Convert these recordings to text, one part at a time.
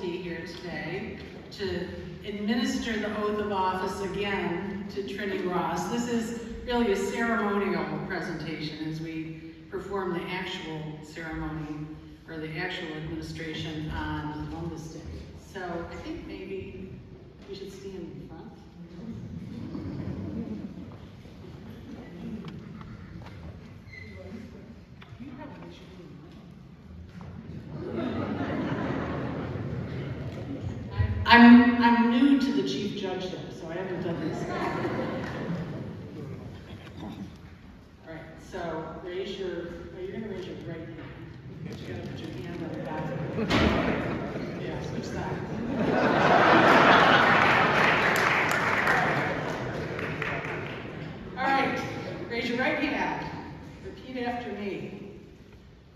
be here today to administer the oath of office again to Trini Ross. This is really a ceremonial presentation as we perform the actual ceremony or the actual administration on Columbus Day. So I think maybe we should stand in front. I'm new to the chief judge though, so I haven't done this. All right, so you're gonna raise your right hand. You gotta put your hand on the back. Yeah, switch sides. All right, raise your right hand. Repeat after me.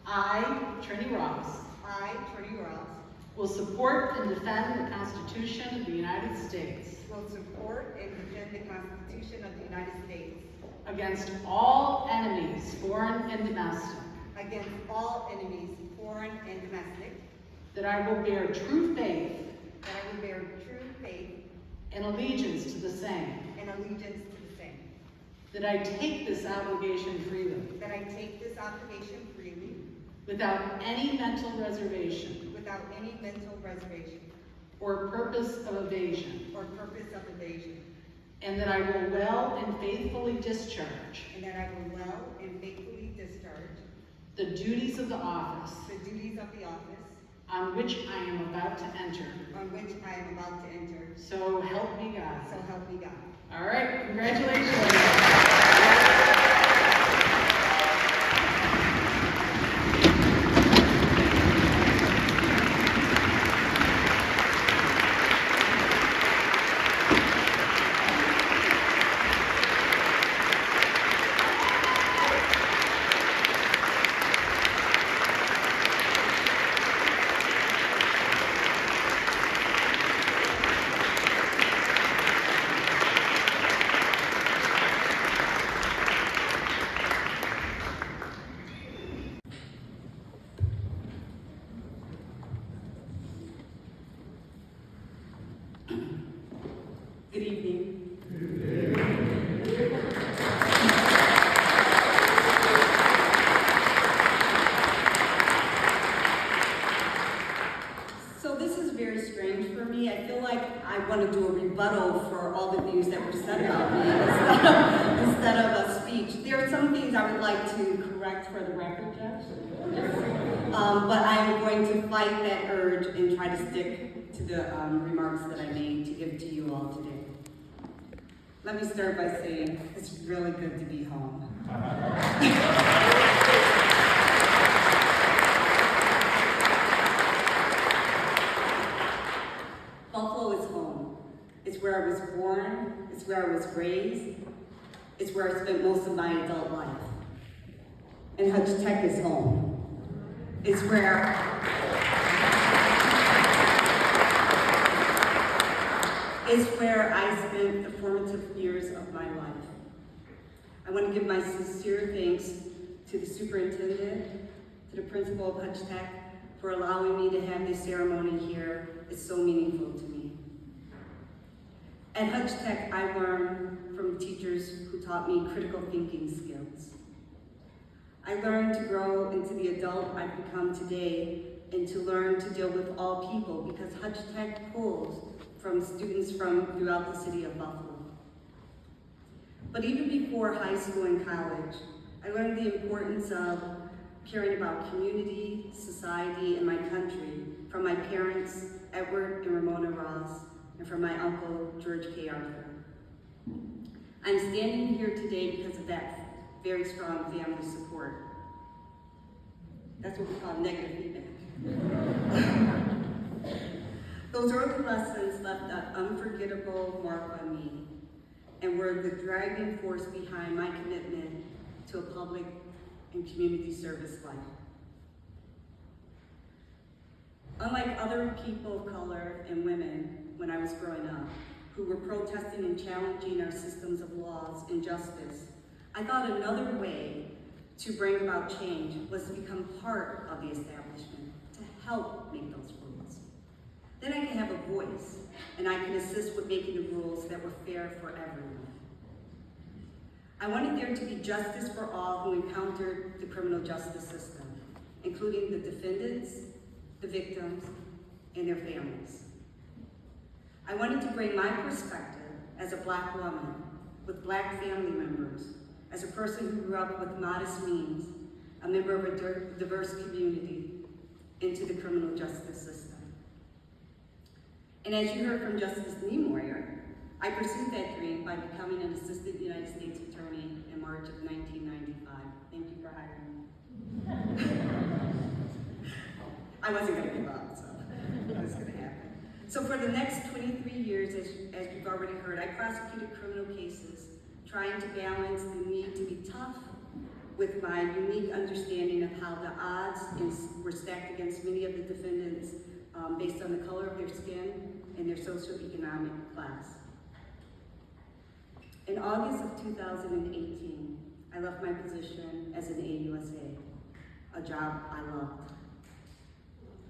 I, Trini Ross. I, Trini Ross, Will support and defend the Constitution of the United States will support and defend the Constitution of the United States against all enemies, foreign and domestic, against all enemies, foreign and domestic, that I will bear true faith that I will bear true faith and allegiance to the same, and allegiance to the same, that I take this obligation freely, that I take this obligation freely without any mental reservation without any mental reservation or purpose of evasion, or purpose of evasion, and that I will well and faithfully discharge and that I will well and faithfully discharge the duties of the office the duties of the office on which I am about to enter. on which I am about to enter. So help me God. So help me God. All right, congratulations. Good evening. So this is very strange for me. I feel like I want to do a rebuttal for all the things that were said about me instead of a speech. There are some things I would like to correct for the record, Judge. But I am going to fight that urge and try to stick to the remarks that I made to give to you all today. Let me start by saying it's really good to be home. Buffalo is home. It's where I was born, it's where I was raised, it's where I spent most of my adult life. And Hutch Tech is home. It's where I spent the formative years of my life. I want to give my sincere thanks to the superintendent, to the principal of Hutch Tech for allowing me to have this ceremony here. It's so meaningful to me. At Hutch Tech, I learned from teachers who taught me critical thinking skills. I learned to grow into the adult I've become today and to learn to deal with all people because Hutch Tech pulls from students from throughout the city of Buffalo. But even before high school and college, I learned the importance of caring about community, society, and my country from my parents, Edward and Ramona Ross, and from my uncle, George K. Arthur. I'm standing here today because of that very strong family support. That's what we call negative feedback. Those early lessons left an unforgettable mark on me and were the driving force behind my commitment to a public and community service life. Unlike other people of color and women when I was growing up, who were protesting and challenging our systems of laws and justice, I thought another way to bring about change was to become part of the establishment, to help make those rules. Then I can have a voice, and I can assist with making the rules that were fair for everyone. I wanted there to be justice for all who encountered the criminal justice system, including the defendants, the victims, and their families. I wanted to bring my perspective as a Black woman with Black family members, as a person who grew up with modest means, a member of a diverse community, into the criminal justice system. And as you heard from Justice Niemoyer, I pursued that dream by becoming an assistant United States attorney in March of 1995. Thank you for hiring me. I wasn't going to give up, so it was going to happen. So for the next 23 years, as you've already heard, I prosecuted criminal cases, trying to balance the need to be tough with my unique understanding of how the odds were stacked against many of the defendants based on the color of their skin and their socioeconomic class. In August of 2018, I left my position as an AUSA, a job I loved.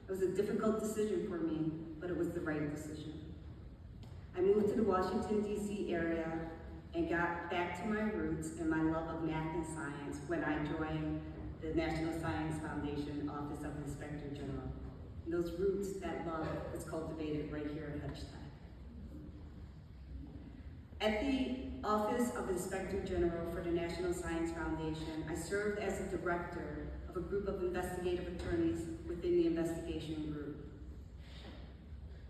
It was a difficult decision for me, but it was the right decision. I moved to the Washington, D.C. area and got back to my roots and my love of math and science when I joined the National Science Foundation Office of Inspector General. And those roots, that love, was cultivated right here at Hutchinson. At the Office of Inspector General for the National Science Foundation, I served as a director of a group of investigative attorneys within the investigation group.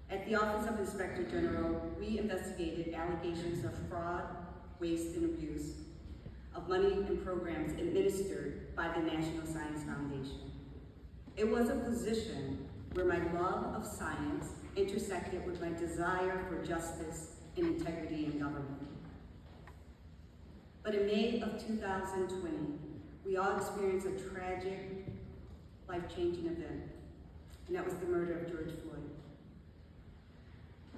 At the Office of Inspector General, we investigated allegations of fraud, waste, and abuse of money and programs administered by the National Science Foundation. It was a position where my love of science intersected with my desire for justice and integrity in government. But in May of 2020, we all experienced a tragic, life-changing event, and that was the murder of George Floyd.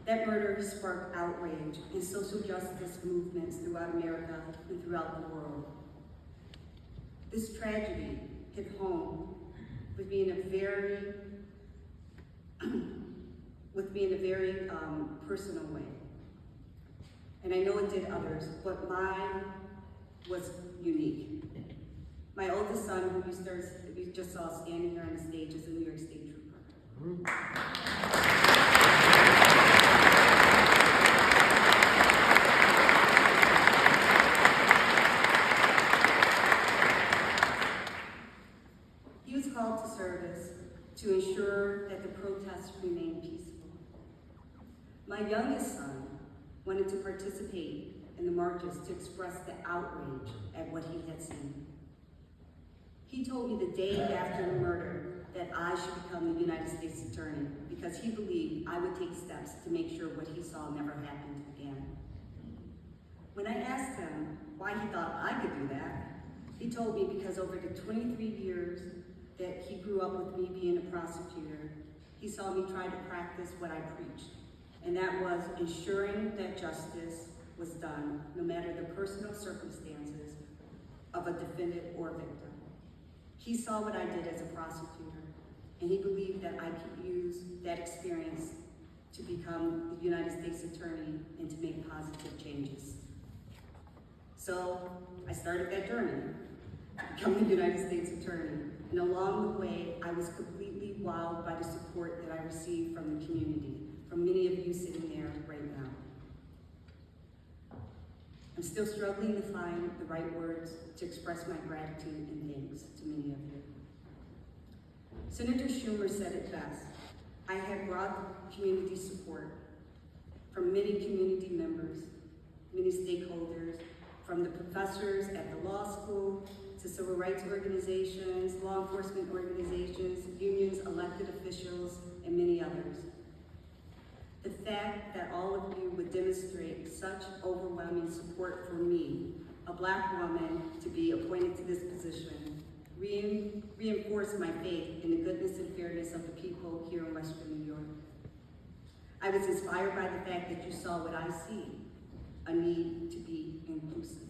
That murder sparked outrage and social justice movements throughout America and throughout the world. This tragedy hit home with me in a very personal way. And I know it did others, but mine was unique. My oldest son, who you just saw standing here on the stage, is a New York State Trooper. He was called to service to ensure that the protests remained peaceful. My youngest son wanted to participate in the marches to express the outrage at what he had seen. He told me the day after the murder that I should become the United States Attorney because he believed I would take steps to make sure what he saw never happened again. When I asked him why he thought I could do that, he told me because over the 23 years that he grew up with me being a prosecutor, he saw me try to practice what I preached, and that was ensuring that justice was done, no matter the personal circumstances of a defendant or victim. He saw what I did as a prosecutor, and he believed that I could use that experience to become the United States Attorney and to make positive changes. So I started that journey to become the United States Attorney, and along the way, I was completely wowed by the support that I received from the community, from many of you sitting there right now. I'm still struggling to find the right words to express my gratitude and thanks to many of you. Senator Schumer said it best. I have broad community support from many community members, many stakeholders, from the professors at the law school, to civil rights organizations, law enforcement organizations, unions, elected officials, and many others. The fact that all of you would demonstrate such overwhelming support for me, a Black woman, to be appointed to this position, reinforced my faith in the goodness and fairness of the people here in Western New York. I was inspired by the fact that you saw what I see, a need to be inclusive.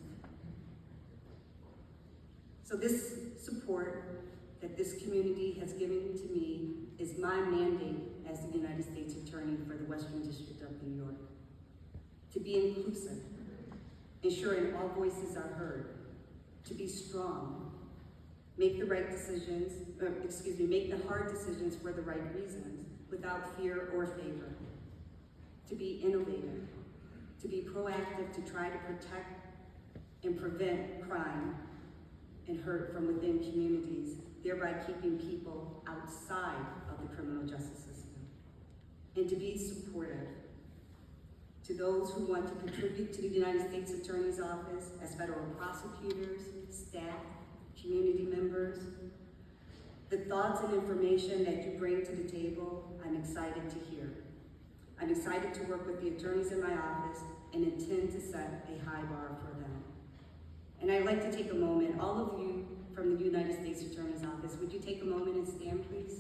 So this support that this community has given to me is my mandate as the United States Attorney for the Western District of New York. To be inclusive, ensuring all voices are heard. To be strong, make the right decisions, make the hard decisions for the right reasons, without fear or favor. To be innovative, to be proactive to try to protect and prevent crime and hurt from within communities, thereby keeping people outside of the criminal justice system. And to be supportive to those who want to contribute to the United States Attorney's Office as federal prosecutors, staff, community members. The thoughts and information that you bring to the table, I'm excited to hear. I'm excited to work with the attorneys in my office and intend to set a high bar for them. And I'd like to take a moment, all of you from the United States Attorney's Office, would you take a moment and stand, please?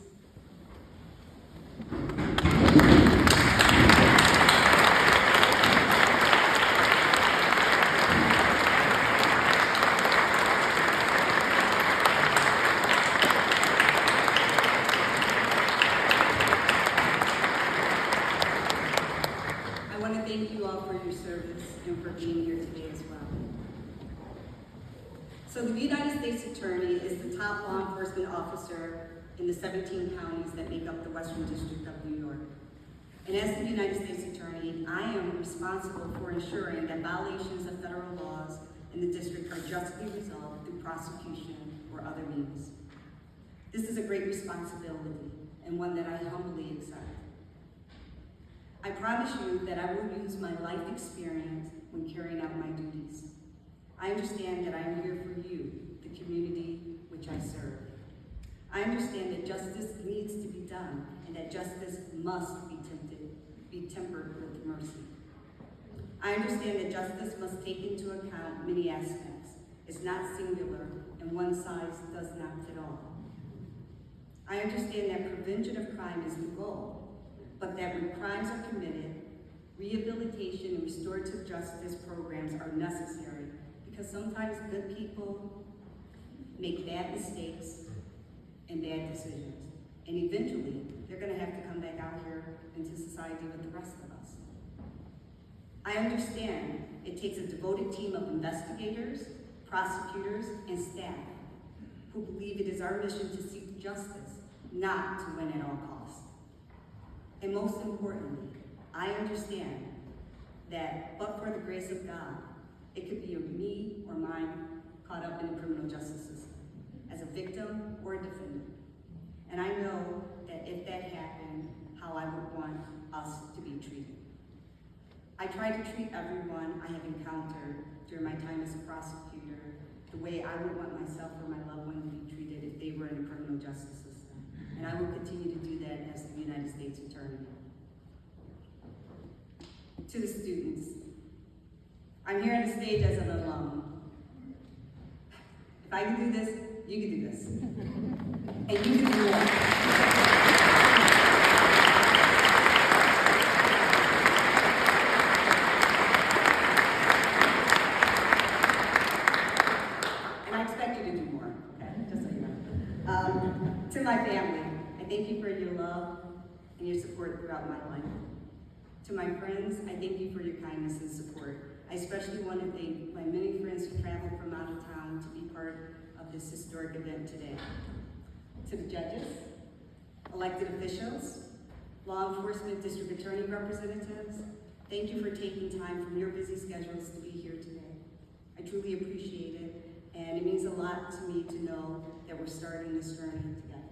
Thank you all for your service and for being here today as well. So the United States Attorney is the top law enforcement officer in the 17 counties that make up the Western District of New York. And as the United States Attorney, I am responsible for ensuring that violations of federal laws in the district are justly resolved through prosecution or other means. This is a great responsibility and one that I humbly accept. I promise you that I will use my life experience when carrying out my duties. I understand that I am here for you, the community which I serve. I understand that justice needs to be done and that justice must be tempered with mercy. I understand that justice must take into account many aspects. It's not singular and one size does not fit all. I understand that prevention of crime is the goal, but that when crimes are committed, rehabilitation and restorative justice programs are necessary because sometimes good people make bad mistakes and bad decisions. And eventually, they're gonna have to come back out here into society with the rest of us. I understand it takes a devoted team of investigators, prosecutors, and staff who believe it is our mission to seek justice, not to win at all costs. And most importantly, I understand that, but for the grace of God, it could be me or mine caught up in the criminal justice system as a victim or a defendant. And I know that if that happened, how I would want us to be treated. I try to treat everyone I have encountered during my time as a prosecutor the way I would want myself or my loved one to be treated if they were in the criminal justice system. And I will continue to do that as the United States Attorney. To the students, I'm here on the stage as an alum. If I can do this, you can do this. And you can do more. And I expect you to do more, okay? Just so you know. To my family, I thank you for your love and your support throughout my life. To my friends, I thank you for your kindness and support. I especially want to thank my many friends who traveled from out of town to be part of this historic event today. To the judges, elected officials, law enforcement district attorney representatives, thank you for taking time from your busy schedules to be here today. I truly appreciate it, and it means a lot to me to know that we're starting this journey together.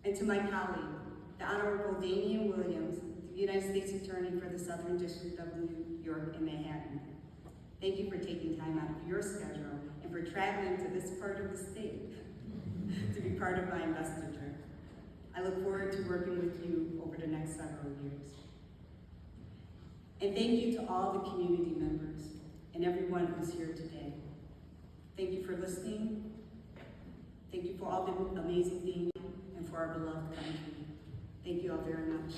And to my colleague, the Honorable Damian Williams, the United States Attorney for the Southern District of New York in Manhattan. Thank you for taking time out of your schedule and for traveling to this part of the state to be part of my investiture. I look forward to working with you over the next several years. And thank you to all the community members and everyone who's here today. Thank you for listening. Thank you for all the amazing things and for our beloved country. Thank you all very much.